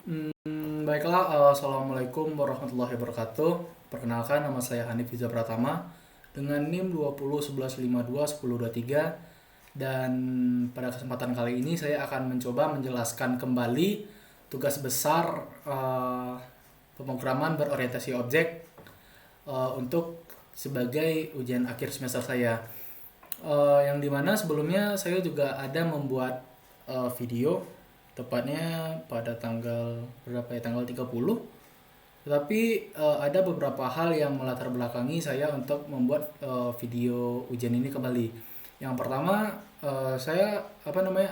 Baiklah, Assalamualaikum warahmatullahi wabarakatuh. Perkenalkan, nama saya Hanif Fiza Pratama dengan NIM 20 11 52 10 23, dan pada kesempatan kali ini saya akan mencoba menjelaskan kembali tugas besar pemrograman berorientasi objek untuk sebagai ujian akhir semester saya. Yang dimana sebelumnya saya juga ada membuat video, tepatnya pada tanggal berapa ya, tanggal 30. Tetapi ada beberapa hal yang melatar belakangi saya untuk membuat video ujian ini kembali. Yang pertama, saya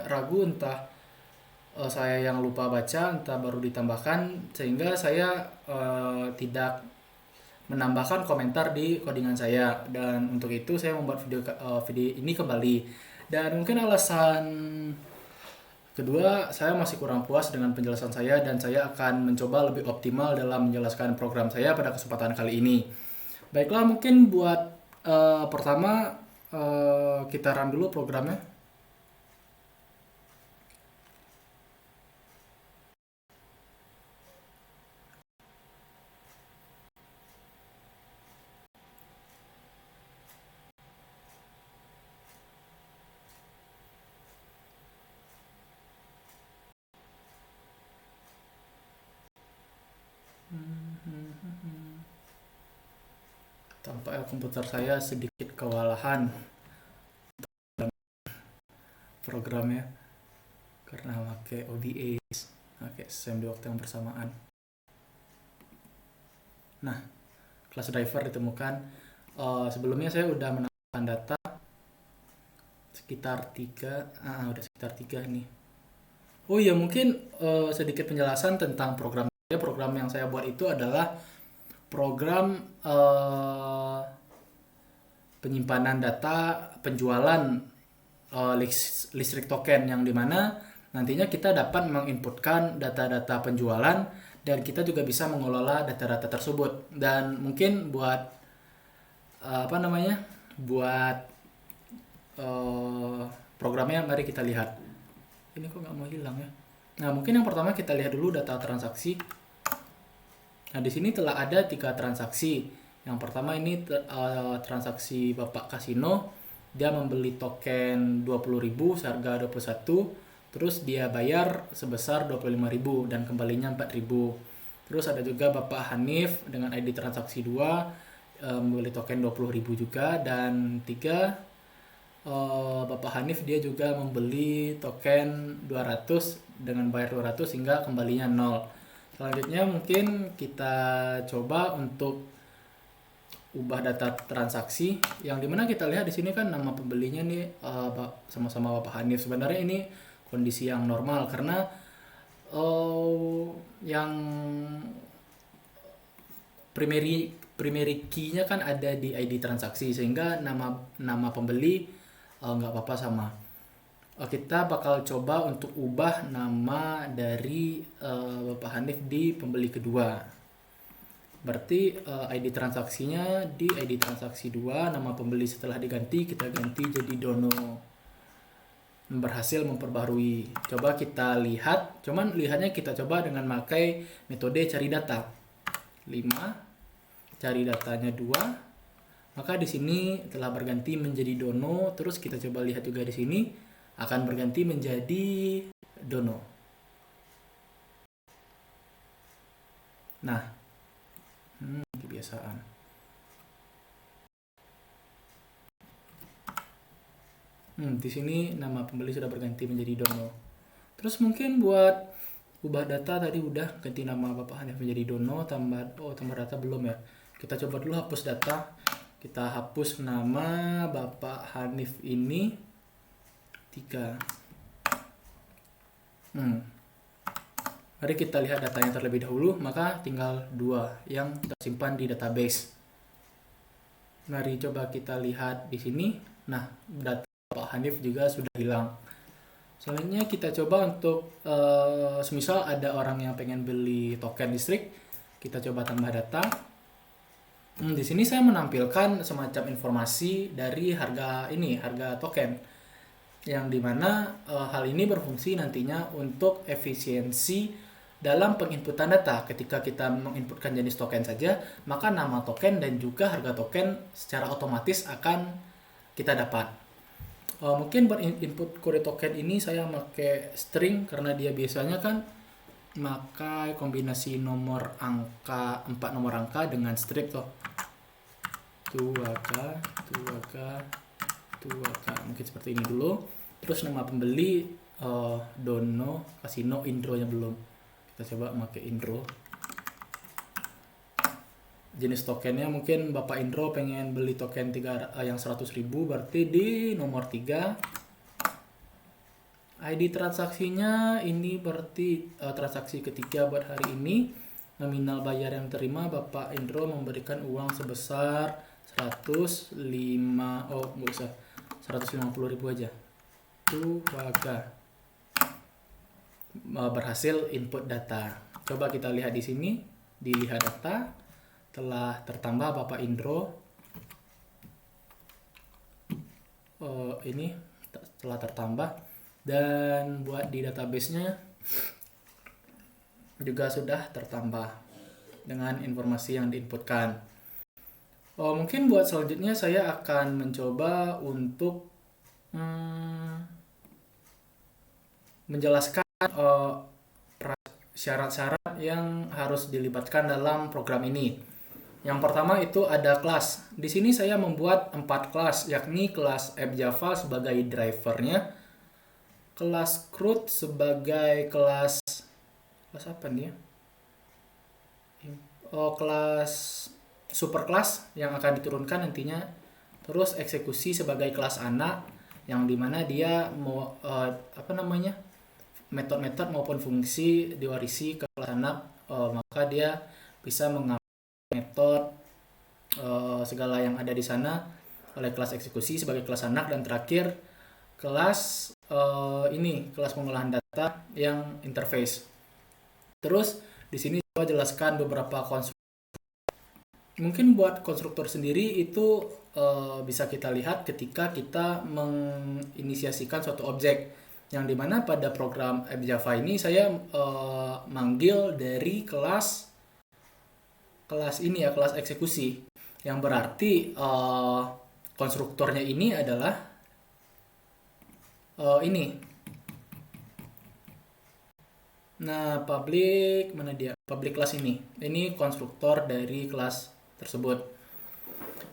ragu, entah saya yang lupa baca, entah baru ditambahkan, sehingga saya tidak menambahkan komentar di codingan saya, dan untuk itu saya membuat video ini kembali. Dan mungkin alasan kedua, saya masih kurang puas dengan penjelasan saya dan saya akan mencoba lebih optimal dalam menjelaskan program saya pada kesempatan kali ini. Baiklah, mungkin buat pertama kita run dulu programnya. Tampaknya komputer saya sedikit kewalahan programnya karena pakai OBS, pakai SEM di waktu yang bersamaan. Nah, class driver ditemukan. Sebelumnya saya udah menambahkan data sekitar 3, udah sekitar 3 nih. Oh iya, mungkin sedikit penjelasan tentang program saya. Program yang saya buat itu adalah program penyimpanan data penjualan listrik token, yang dimana nantinya kita dapat menginputkan data-data penjualan dan kita juga bisa mengelola data-data tersebut. Dan mungkin buat buat programnya, mari kita lihat. Ini kok nggak mau hilang ya? Nah, mungkin yang pertama kita lihat dulu data transaksi. Nah, di sini telah ada 3 transaksi. Yang pertama ini transaksi Bapak Kasino. Dia membeli token 20.000 seharga 21. Terus dia bayar sebesar 25.000 dan kembalinya 4.000. Terus ada juga Bapak Hanif dengan ID transaksi 2, membeli token 20.000 juga. Dan 3, Bapak Hanif dia juga membeli token 200 dengan bayar 200 hingga kembalinya 0. Selanjutnya mungkin kita coba untuk ubah data transaksi, yang dimana kita lihat di sini kan nama pembelinya nih sama-sama Bapak Hanif. Sebenarnya ini kondisi yang normal karena yang primary key-nya kan ada di ID transaksi, sehingga nama pembeli nggak apa-apa sama. Kita bakal coba untuk ubah nama dari Bapak Hanif di pembeli kedua. Berarti ID transaksinya di ID transaksi 2, nama pembeli setelah diganti kita ganti jadi Dono. Berhasil memperbarui. Coba kita lihat, cuman lihatnya kita coba dengan memakai metode cari data. 5, cari datanya 2. Maka di sini telah berganti menjadi Dono. Terus kita coba lihat juga di sini akan berganti menjadi Dono. Nah, kebiasaan. Di sini nama pembeli sudah berganti menjadi Dono. Terus mungkin buat ubah data tadi udah ganti nama Bapak Hanif menjadi Dono, tambah data belum ya. Kita coba dulu hapus data. Kita hapus nama Bapak Hanif ini 3. Mari kita lihat datanya terlebih dahulu, maka tinggal 2 yang tersimpan di database. Mari coba kita lihat di sini. Nah, data Pak Hanif juga sudah hilang. Selanjutnya kita coba untuk semisal ada orang yang pengen beli token listrik, kita coba tambah data. Di sini saya menampilkan semacam informasi dari harga token, yang dimana hal ini berfungsi nantinya untuk efisiensi dalam penginputan data. Ketika kita menginputkan jenis token saja, maka nama token dan juga harga token secara otomatis akan kita dapat. Mungkin buat input kode token ini saya pakai string karena dia biasanya kan maka kombinasi nomor angka 4 nomor angka dengan strip toh 2K mungkin seperti ini dulu. Terus nama pembeli Dono, kasih no intronya belum, kita coba pakai intro. Jenis tokennya mungkin Bapak Indro pengen beli token yang 100.000, berarti di nomor 3. ID transaksinya ini berarti transaksi ketiga buat hari ini. Nominal bayar yang terima Bapak Indro memberikan uang sebesar 150.000 aja. Tuh warga berhasil input data. Coba kita lihat di sini, dilihat data telah tertambah Bapak Indro. Ini telah tertambah, dan buat di database-nya juga sudah tertambah dengan informasi yang diinputkan. Mungkin buat selanjutnya saya akan mencoba untuk menjelaskan syarat-syarat yang harus dilibatkan dalam program ini. Yang pertama itu ada kelas. Di sini saya membuat 4 kelas, yakni kelas app Java sebagai drivernya, kelas CRUD sebagai kelas apa nih ya? Kelas super kelas yang akan diturunkan nantinya. Terus eksekusi sebagai kelas anak, yang dimana dia mau metode-metode maupun fungsi diwarisi ke kelas anak, maka dia bisa mengambil metode segala yang ada di sana oleh kelas eksekusi sebagai kelas anak. Dan terakhir kelas kelas pengolahan data yang interface. Terus di sini coba jelaskan beberapa konstruktor. Mungkin buat konstruktor sendiri itu bisa kita lihat ketika kita menginisiasikan suatu objek, yang dimana pada program app Java ini saya manggil dari kelas ini ya, kelas eksekusi, yang berarti konstruktornya ini adalah ini. Nah, public class ini konstruktor dari kelas tersebut.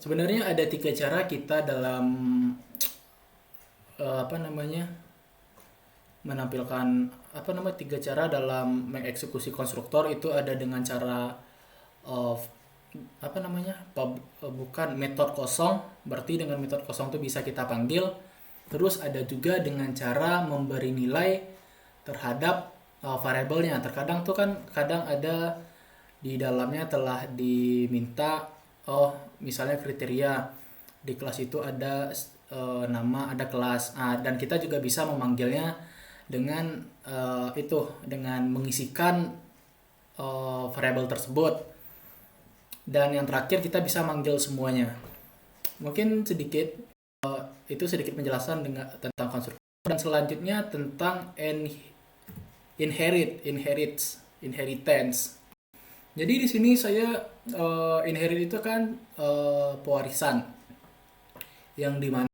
Sebenarnya ada 3 cara kita dalam menampilkan 3 cara dalam mengeksekusi konstruktor. Itu ada dengan cara bukan metode kosong, berarti dengan metode kosong itu bisa kita panggil. Terus ada juga dengan cara memberi nilai terhadap variabelnya. Terkadang tuh kan ada di dalamnya telah diminta misalnya kriteria di kelas itu ada nama, ada kelas, dan kita juga bisa memanggilnya dengan dengan mengisikan variabel tersebut. Dan yang terakhir kita bisa manggil semuanya. Mungkin sedikit penjelasan tentang konstruktor. Dan selanjutnya tentang inheritance. Jadi di sini saya inherit itu kan pewarisan, yang dimana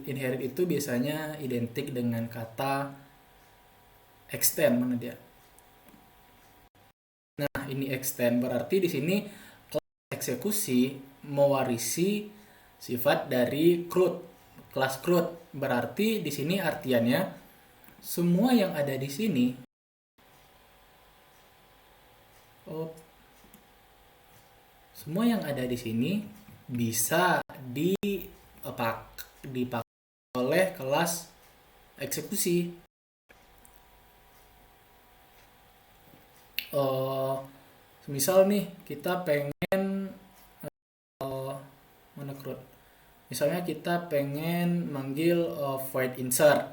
inherit itu biasanya identik dengan kata extend. Mana dia? Nah, ini extend berarti di sini eksekusi mewarisi sifat dari CRUD, kelas CRUD. Berarti di sini artiannya semua yang ada di sini bisa dipakai oleh kelas eksekusi. Misal nih kita pengen misalnya kita pengen manggil void insert.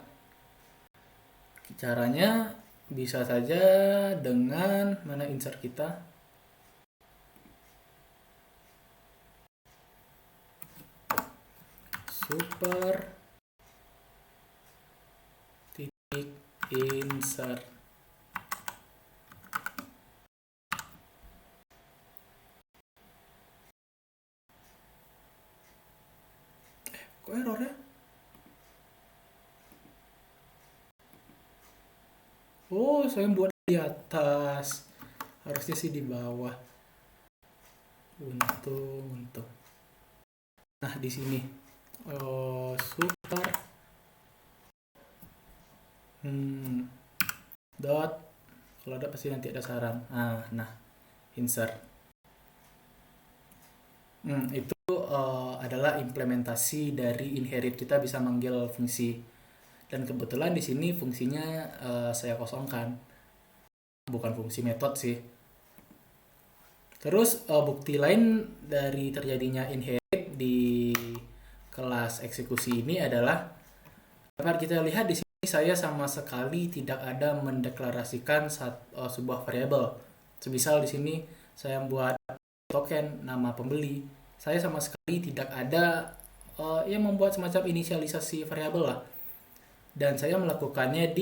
Caranya bisa saja dengan mana insert kita, super titik insert. Kok error ya? Oh, saya buat di atas. Harusnya sih di bawah. Untung. Nah, di sini. Oh, super. Dot. Kalau ada pasti nanti ada saran. Nah, insert. Itu adalah implementasi dari inherit, kita bisa manggil fungsi. Dan kebetulan di sini fungsinya saya kosongkan. Bukan fungsi metode sih. Terus bukti lain dari terjadinya inherit di kelas eksekusi ini adalah dapat kita lihat di sini saya sama sekali tidak ada mendeklarasikan sebuah variabel. Semisal di sini saya membuat token nama pembeli, saya sama sekali tidak ada yang membuat semacam inisialisasi variabel lah. Dan saya melakukannya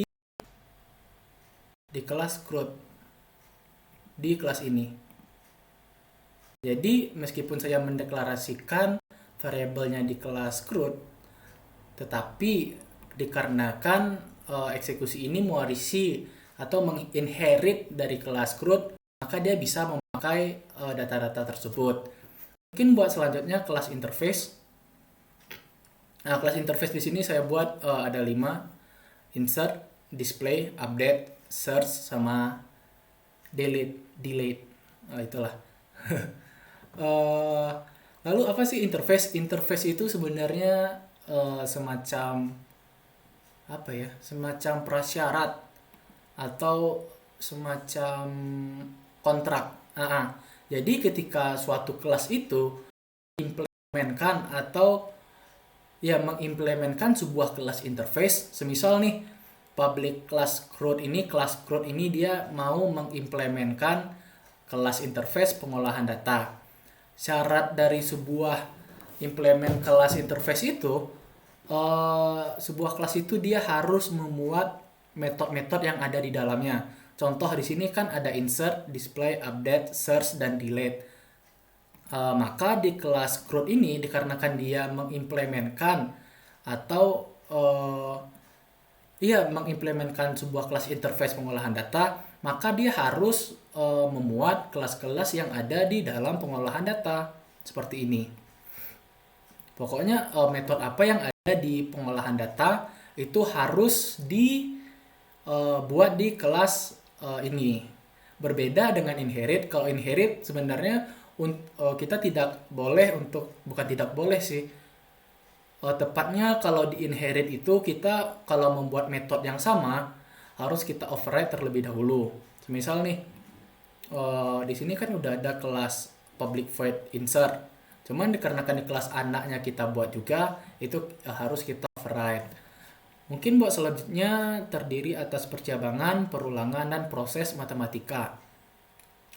di kelas CRUD, di kelas ini. Jadi meskipun saya mendeklarasikan variabelnya di kelas CRUD, tetapi dikarenakan eksekusi ini mewarisi atau menginherit dari kelas CRUD, maka dia bisa memakai data-data tersebut. Mungkin buat selanjutnya kelas interface. Nah, kelas interface di sini saya buat ada 5: insert, display, update, search, sama delete. Itulah. Lalu apa sih interface? Interface itu sebenarnya semacam apa ya? Semacam prasyarat atau semacam kontrak. Jadi ketika suatu kelas itu implementkan atau ya mengimplementkan sebuah kelas interface, semisal nih public class CRUD ini dia mau mengimplementkan kelas interface pengolahan data. Syarat dari sebuah implement kelas interface itu sebuah kelas itu dia harus memuat metode-metode yang ada di dalamnya. Contoh di sini kan ada insert, display, update, search, dan delete. Maka di kelas CRUD ini dikarenakan dia mengimplementkan atau mengimplementkan sebuah kelas interface pengolahan data, maka dia harus memuat kelas-kelas yang ada di dalam pengolahan data seperti ini. Pokoknya metode apa yang ada di pengolahan data itu harus dibuat di kelas ini. Berbeda dengan inherit. Kalau inherit sebenarnya kita bukan tidak boleh sih. Tepatnya kalau di inherit itu kita kalau membuat metode yang sama harus kita override terlebih dahulu. Misal nih di sini kan udah ada kelas public void insert. Cuman dikarenakan di kelas anaknya kita buat juga, itu harus kita override. Mungkin buat selanjutnya terdiri atas percabangan, perulangan, dan proses matematika.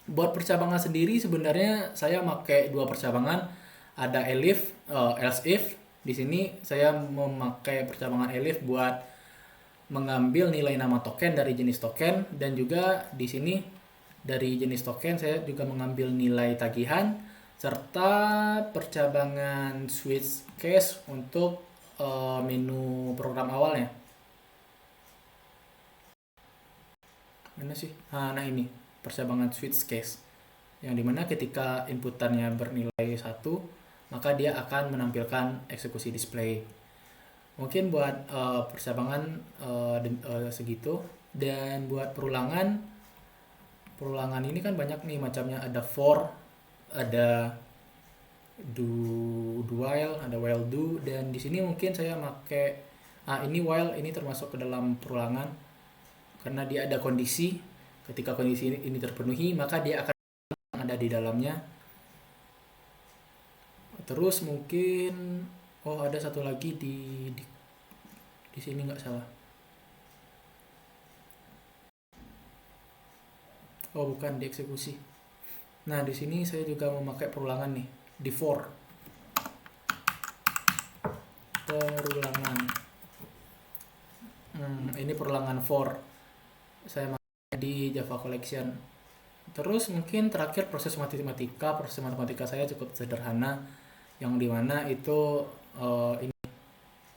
Buat percabangan sendiri sebenarnya saya pakai 2 percabangan. Ada elif, else if. Di sini saya memakai percabangan elif buat mengambil nilai nama token dari jenis token, dan juga di sini dari jenis token saya juga mengambil nilai tagihan, serta percabangan switch case untuk menu program awalnya. Mana sih? Nah ini percabangan switch case, yang dimana ketika inputannya bernilai 1, maka dia akan menampilkan eksekusi display. Mungkin buat percabangan segitu. Dan buat perulangan ini kan banyak nih macamnya. Ada for, ada do while, ada while do, dan di sini mungkin saya pakai ini while, ini termasuk ke dalam perulangan karena dia ada kondisi. Ketika kondisi ini terpenuhi, maka dia akan ada di dalamnya. Terus mungkin ada satu lagi di sini nggak salah. Bukan, di eksekusi. Nah, di sini saya juga memakai perulangan nih, di for. Perulangan. Ini perulangan for. Saya pakai di Java Collection. Terus mungkin terakhir proses matematika. Proses matematika saya cukup sederhana, yang dimana itu ini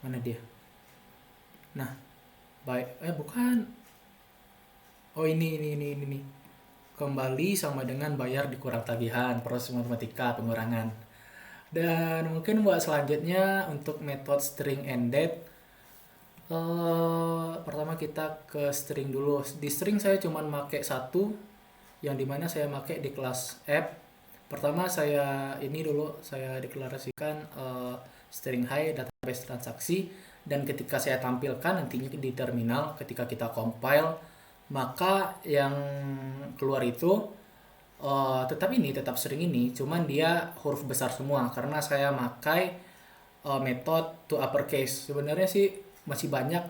Mana dia? Nah, baik, bukan. Oh, ini. Kembali sama dengan bayar dikurang tagihan, proses matematika pengurangan. Dan mungkin buat selanjutnya untuk metode string ended, pertama kita ke string dulu. Di string saya cuma pakai satu, yang dimana saya pakai di kelas app. Pertama saya ini dulu saya deklarasikan string high database transaksi, dan ketika saya tampilkan nantinya di terminal ketika kita compile, maka yang keluar itu tetap string ini, cuman dia huruf besar semua karena saya pakai metode to uppercase. Sebenarnya sih masih banyak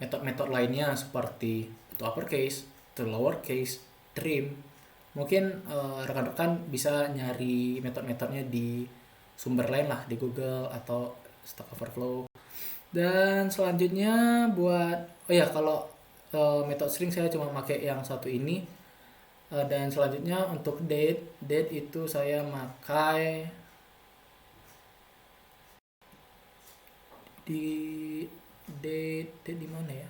metode-metode lainnya seperti to uppercase, to lowercase, trim. Mungkin rekan-rekan bisa nyari metode-metodenya di sumber lain lah di Google atau Stack Overflow. Dan selanjutnya buat kalau metode string saya cuma pakai yang satu ini. Dan selanjutnya untuk date itu saya pakai di date di mana ya?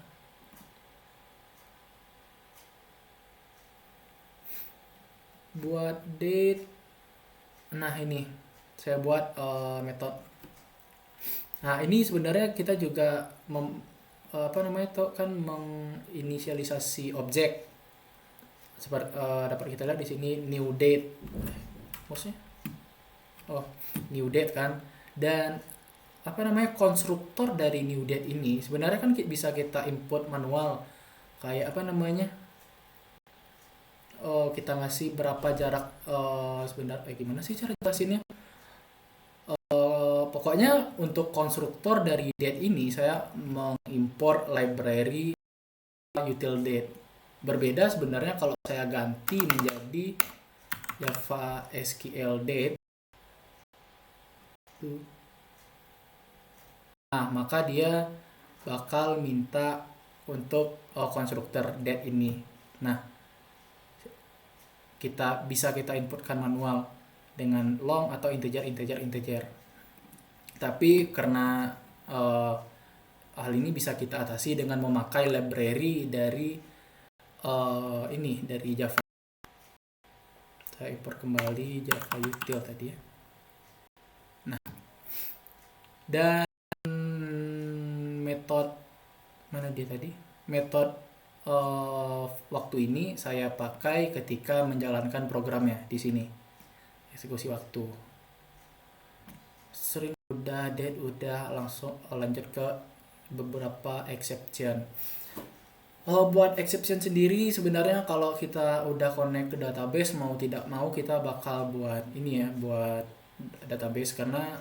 Buat date, nah ini saya buat metode. Nah ini sebenarnya kita juga menginisialisasi objek. Seperti dapat kita lihat di sini new date, maksudnya new date kan. Dan konstruktor dari new date ini sebenarnya kan bisa kita input manual, kayak kita ngasih berapa jarak, sebenarnya gimana sih cara jelasinnya. Pokoknya untuk konstruktor dari date ini saya mengimport library util date. Berbeda sebenarnya kalau saya ganti menjadi Java SQL date, nah maka dia bakal minta untuk konstruktor date ini. Nah, kita inputkan manual dengan long atau integer. Tapi karena hal ini bisa kita atasi dengan memakai library dari dari Java. Saya import kembali Java util tadi ya. Nah, dan metode mana dia tadi? Metode waktu ini saya pakai ketika menjalankan programnya di sini. Eksekusi waktu. Sering udah, date udah, langsung lanjut ke beberapa exception. Buat exception sendiri sebenarnya kalau kita udah connect ke database, mau tidak mau kita bakal buat ini ya, buat database, karena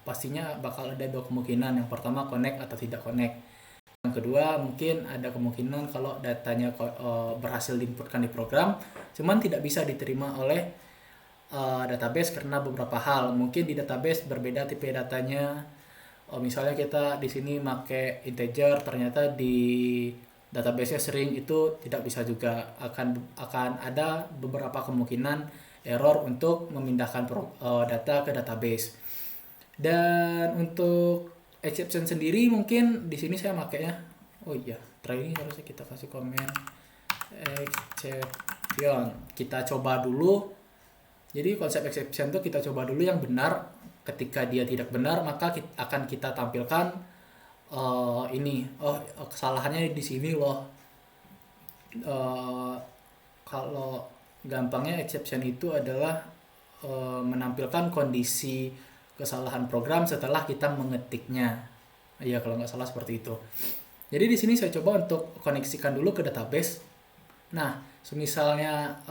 pastinya bakal ada dua kemungkinan. Yang pertama connect atau tidak connect. Yang kedua mungkin ada kemungkinan kalau datanya berhasil diinputkan di program, cuman tidak bisa diterima oleh database karena beberapa hal. Mungkin di database berbeda tipe datanya. Misalnya kita di sini pakai integer, ternyata di database-nya string, itu tidak bisa juga. Akan ada beberapa kemungkinan error untuk memindahkan data ke database. Dan untuk exception sendiri mungkin di sini saya pakainya, try ini harusnya kita kasih komen exception. Kita coba dulu. Jadi konsep exception itu kita coba dulu yang benar. Ketika dia tidak benar, maka akan kita tampilkan kesalahannya di sini loh. Kalau gampangnya exception itu adalah menampilkan kondisi kesalahan program setelah kita mengetiknya. Ya kalau nggak salah seperti itu. Jadi di sini saya coba untuk koneksikan dulu ke database. Nah, semisalnya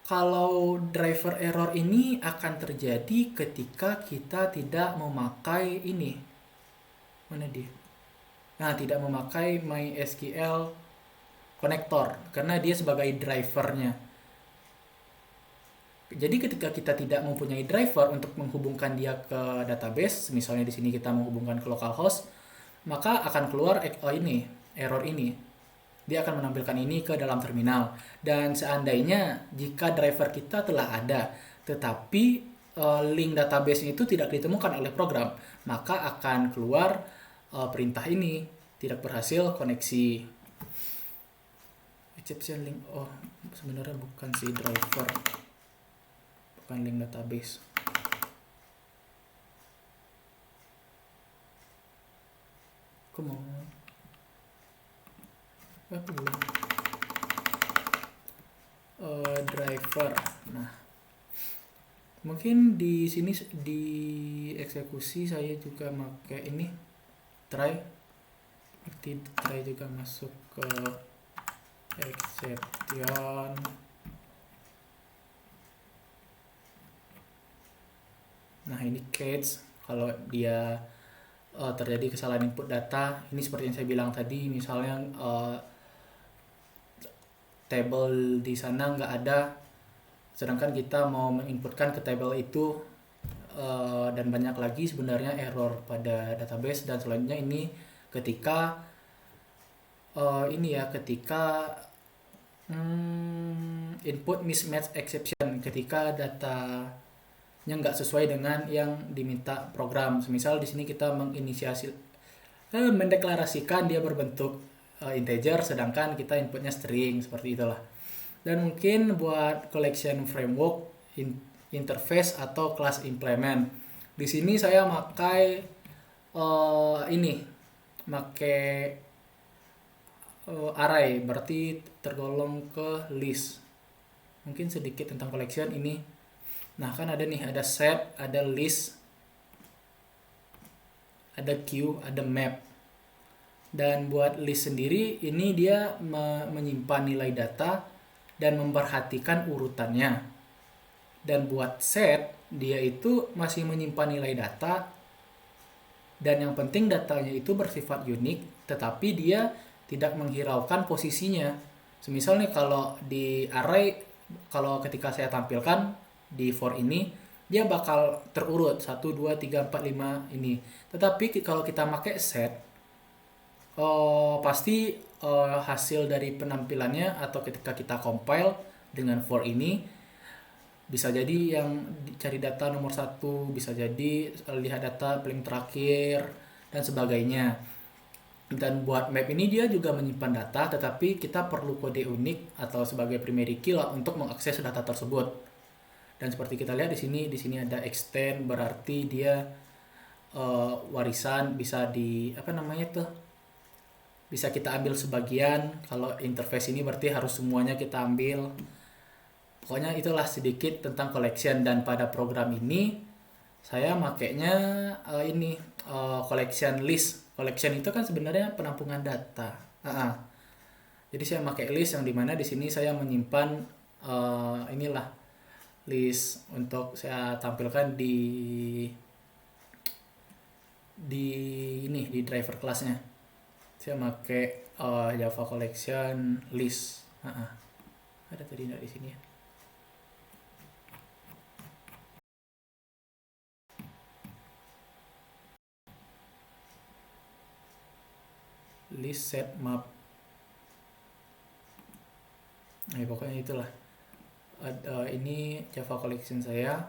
kalau driver error ini akan terjadi ketika kita tidak memakai ini. Mana dia? Nah, tidak memakai MySQL connector karena dia sebagai drivernya. Jadi ketika kita tidak mempunyai driver untuk menghubungkan dia ke database, misalnya di sini kita menghubungkan ke localhost, maka akan keluar error ini. Dia akan menampilkan ini ke dalam terminal. Dan seandainya jika driver kita telah ada, tetapi link database itu tidak ditemukan oleh program, maka akan keluar perintah ini tidak berhasil koneksi. Exception link, oh sebenarnya bukan si driver, bukan link database. Come on. Belum. Driver. Nah, mungkin di sini di eksekusi saya juga pakai ini try. Berarti try juga masuk ke exception. Nah, ini catch kalau dia terjadi kesalahan input data. Ini seperti yang saya bilang tadi, misalnya table di sana nggak ada, sedangkan kita mau menginputkan ke table itu, dan banyak lagi sebenarnya error pada database. Dan selanjutnya ini ketika ketika input mismatch exception, ketika datanya nggak sesuai dengan yang diminta program. Semisal di sini kita mendeklarasikan dia berbentuk integer, sedangkan kita inputnya string, seperti itulah. Dan mungkin buat collection framework, interface atau class implement, di sini saya pakai array, berarti tergolong ke list. Mungkin sedikit tentang collection ini. Nah, kan ada set, ada list, ada queue, ada map. Dan buat list sendiri ini dia menyimpan nilai data dan memperhatikan urutannya. Dan buat set dia itu masih menyimpan nilai data, dan yang penting datanya itu bersifat unik, tetapi dia tidak menghiraukan posisinya. Semisal nih kalau di array, kalau ketika saya tampilkan di for ini, dia bakal terurut 1, 2, 3, 4, 5 ini. Tetapi kalau kita pakai set, pasti hasil dari penampilannya atau ketika kita compile dengan for ini, bisa jadi yang cari data nomor 1, bisa jadi lihat data paling terakhir, dan sebagainya. Dan buat map ini dia juga menyimpan data, tetapi kita perlu kode unik atau sebagai primary key lah untuk mengakses data tersebut. Dan seperti kita lihat di sini ada extend, berarti dia warisan bisa bisa kita ambil sebagian. Kalau interface ini berarti harus semuanya kita ambil. Pokoknya itulah sedikit tentang collection. Dan pada program ini saya makainya collection list. Collection itu kan sebenarnya penampungan data. Jadi saya pakai list, yang dimana di sini saya menyimpan list untuk saya tampilkan di driver kelasnya. Saya pakai Java collection list. Ada tadi nggak di sini ya? List set map. Nah, pokoknya itulah. Ini Java collection saya.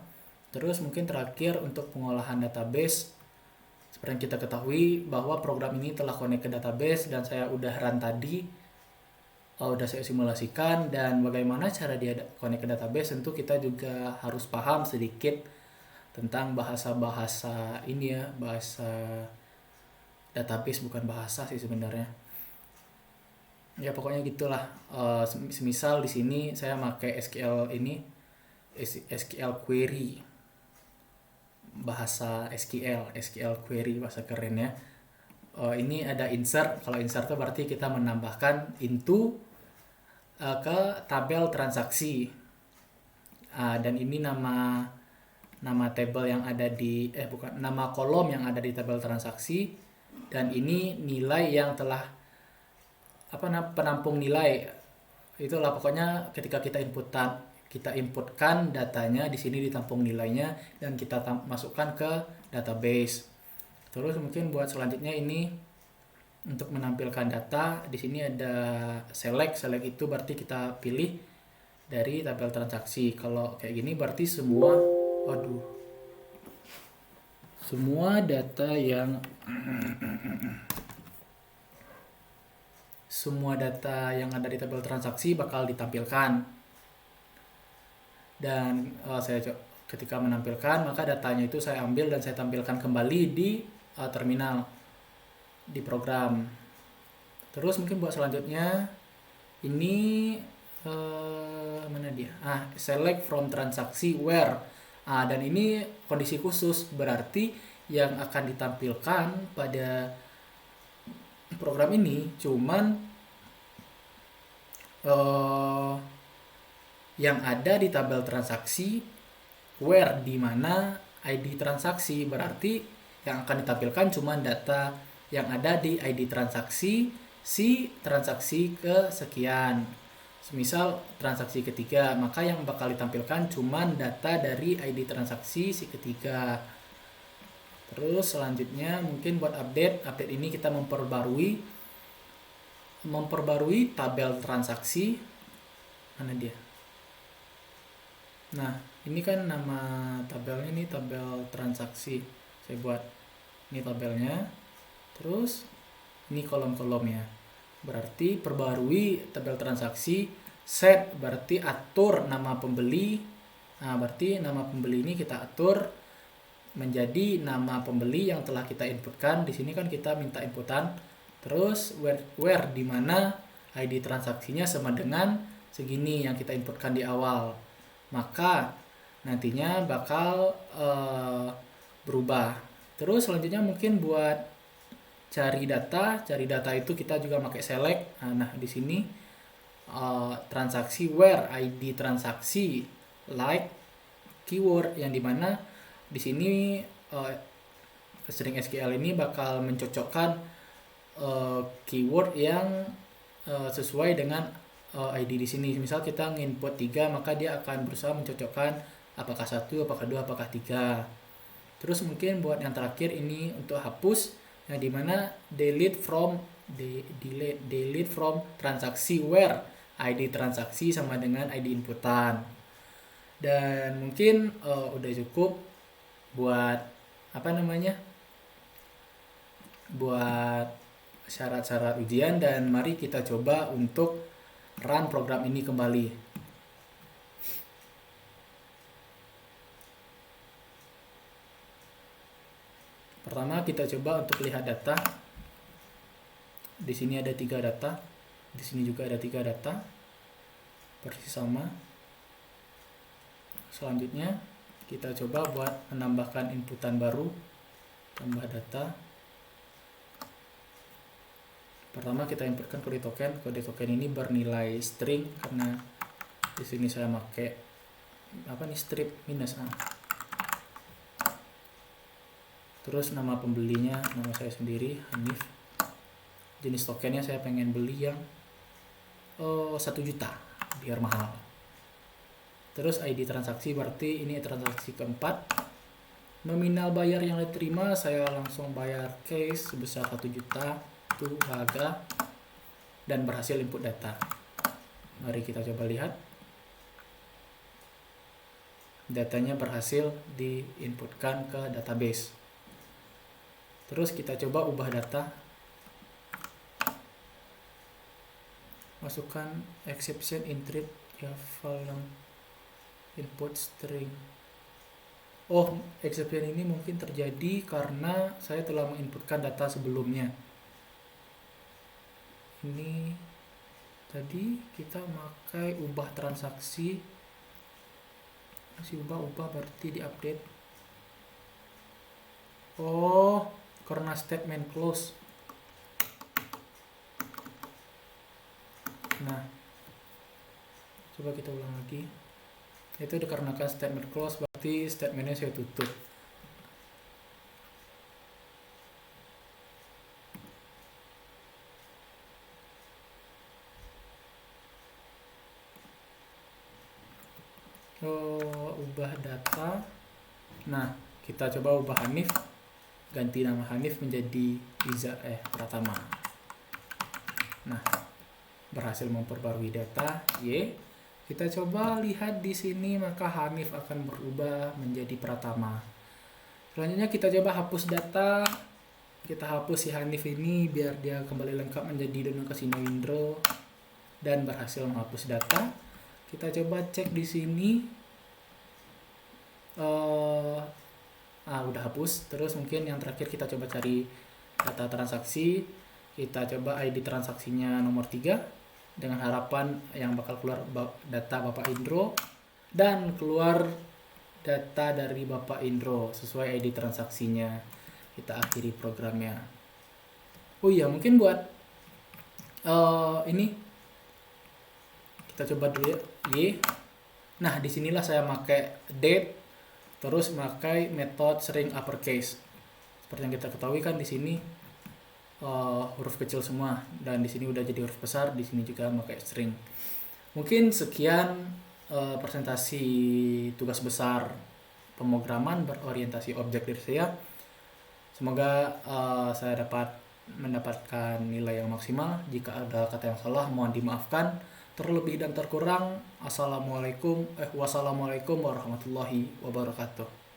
Terus mungkin terakhir untuk pengolahan database, seperti yang kita ketahui bahwa program ini telah connect ke database, dan saya udah run tadi, udah saya simulasikan. Dan bagaimana cara dia connect ke database, tentu kita juga harus paham sedikit tentang bahasa-bahasa ini ya, bahasa database, bukan bahasa sih sebenarnya. Ya pokoknya gitulah. Semisal di sini saya pakai SQL query, bahasa SQL query, bahasa keren ya. Ini ada insert. Kalau insert itu berarti kita menambahkan into ke tabel transaksi. Dan ini nama table yang ada di nama kolom yang ada di tabel transaksi, dan ini nilai yang telah penampung nilai. Itulah pokoknya ketika kita inputkan datanya, di sini ditampung nilainya dan kita masukkan ke database. Terus mungkin buat selanjutnya ini untuk menampilkan data, di sini ada select itu berarti kita pilih dari tabel transaksi. Kalau kayak gini berarti semua, waduh, semua data yang ada di tabel transaksi bakal ditampilkan. Dan ketika menampilkan, maka datanya itu saya ambil dan saya tampilkan kembali di terminal di program. Terus mungkin buat selanjutnya ini mana dia? Select from transaksi where. Dan ini kondisi khusus, berarti yang akan ditampilkan pada program ini cuman yang ada di tabel transaksi where, di mana ID transaksi, berarti yang akan ditampilkan cuma data yang ada di ID transaksi si transaksi kesekian. Semisal transaksi ketiga, maka yang bakal ditampilkan cuma data dari ID transaksi si ketiga. Terus selanjutnya mungkin buat update ini kita memperbarui tabel transaksi. Mana dia? Nah, ini kan nama tabelnya, ini tabel transaksi. Saya buat ini tabelnya. Terus ini kolom-kolomnya. Berarti perbarui tabel transaksi, set berarti atur nama pembeli. Berarti nama pembeli ini kita atur menjadi nama pembeli yang telah kita inputkan. Di sini kan kita minta inputan. Terus where di mana ID transaksinya sama dengan segini yang kita inputkan di awal. Maka nantinya bakal berubah. Terus selanjutnya mungkin buat cari data itu kita juga pakai select. Nah, di sini transaksi where ID transaksi like keyword, yang dimana di sini string SQL ini bakal mencocokkan keyword yang sesuai dengan ID di sini. Misal kita nginput 3, maka dia akan berusaha mencocokkan apakah 1, apakah 2, apakah 3. Terus mungkin buat yang terakhir ini untuk hapus, yang dimana delete from transaksi where ID transaksi sama dengan ID inputan. Dan mungkin udah cukup buat buat syarat-syarat ujian, dan mari kita coba untuk run program ini kembali. Pertama kita coba untuk lihat data. Di sini ada 3 data, di sini juga ada 3 data, persis sama. Selanjutnya kita coba buat menambahkan inputan baru, tambah data. Pertama kita inputkan kode token. Kode token ini bernilai string karena di sini saya pakai strip minus. Terus nama pembelinya, nama saya sendiri, Hanif. Jenis tokennya saya pengen beli yang 1 juta biar mahal. Terus ID transaksi, berarti ini transaksi keempat. Nominal bayar yang diterima, saya langsung bayar cash sebesar 1 juta. Itu harga dan berhasil input data. Mari kita coba lihat. Datanya berhasil diinputkan ke database. Terus kita coba ubah data. Masukkan exception intrit ya file input string. Exception ini mungkin terjadi karena saya telah menginputkan data sebelumnya. Ini tadi kita pakai ubah transaksi, masih ubah berarti diupdate. Karena statement close. Nah, coba kita ulang lagi. Itu dikarenakan statement close, berarti statementnya saya tutup. Ubah data. Nah, kita coba ubah Hanif, ganti nama Hanif menjadi Pratama. Nah, berhasil memperbarui data. Kita coba lihat di sini, maka Hanif akan berubah menjadi Pratama. Selanjutnya kita coba hapus data. Kita hapus si Hanif ini biar dia kembali lengkap menjadi Dono Kasino Indro, dan berhasil menghapus data. Kita coba cek di sini. Udah hapus. Terus mungkin yang terakhir kita coba cari data transaksi. Kita coba ID transaksinya nomor 3 dengan harapan yang bakal keluar data Bapak Indro dan keluar data dari Bapak Indro sesuai ID transaksinya. Kita akhiri programnya. Oh iya, mungkin buat ini kita coba dulu ya. Y. Nah, disinilah saya pakai date, terus memakai metode string uppercase. Seperti yang kita ketahui kan di sini huruf kecil semua, dan di sini udah jadi huruf besar, di sini juga pakai string. Mungkin sekian presentasi tugas besar pemrograman berorientasi objek dari saya. Semoga saya dapat mendapatkan nilai yang maksimal. Jika ada kata yang salah, mohon dimaafkan. Terlebih dan terkurang, wassalamualaikum warahmatullahi wabarakatuh.